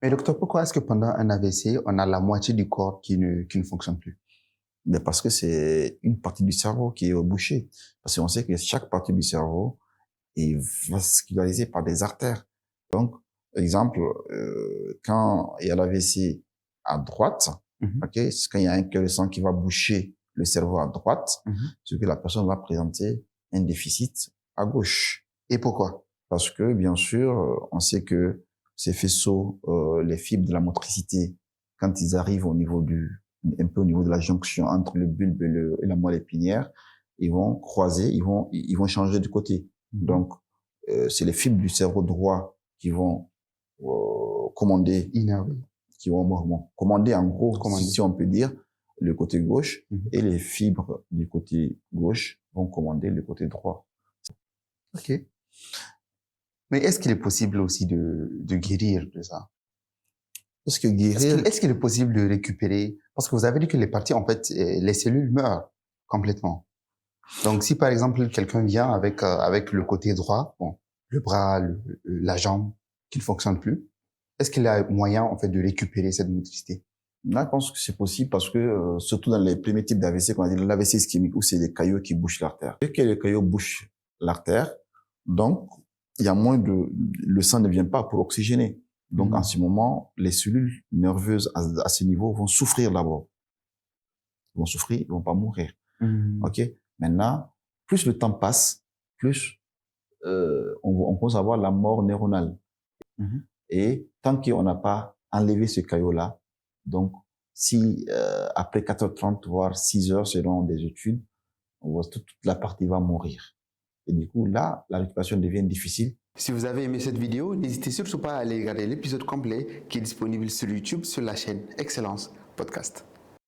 Mais docteur, pourquoi est-ce que pendant un AVC, on a la moitié du corps qui ne fonctionne plus? Mais parce que c'est une partie du cerveau qui est bouchée. Parce qu'on sait que chaque partie du cerveau est vascularisée par des artères. Donc, exemple, quand il y a l'AVC à droite, ok, c'est quand il y a un cœur de sang qui va boucher le cerveau à droite, c'est que la personne va présenter un déficit à gauche. Et pourquoi? Parce que, bien sûr, on sait que ces faisceaux, les fibres de la motricité, quand ils arrivent un peu au niveau de la jonction entre le bulbe et la moelle épinière, ils vont croiser, ils vont changer de côté. Donc, c'est les fibres du cerveau droit qui vont commander, qui vont commander en gros, si on peut dire, le côté gauche, et les fibres du côté gauche vont commander le côté droit. Ok. Mais est-ce qu'il est possible aussi de guérir de ça? Est-ce qu'il est possible de récupérer? Parce que vous avez dit que les parties, en fait, les cellules meurent complètement. Donc, si par exemple, quelqu'un vient avec le côté droit, bon, le bras, la jambe, qui ne fonctionne plus, est-ce qu'il y a moyen, en fait, de récupérer cette motricité? Là, je pense que c'est possible parce que, surtout dans les premiers types d'AVC, qu'on a dit l'AVC ischémique, où c'est des caillots qui bouchent l'artère. Dès que les caillots bouchent l'artère, donc, il y a le sang ne vient pas pour oxygéner. Donc, en ce moment, les cellules nerveuses à ce niveau vont souffrir d'abord. Ils vont souffrir, ils vont pas mourir. Ok? Maintenant, plus le temps passe, plus on commence à avoir la mort neuronale. Et tant qu'on n'a pas enlevé ce caillot-là, donc si après 4h30, voire 6h selon des études, on voit toute la partie va mourir. Et du coup, là, la récupération devient difficile. Si vous avez aimé cette vidéo, n'hésitez surtout pas à aller regarder l'épisode complet qui est disponible sur YouTube sur la chaîne Excellence Podcast.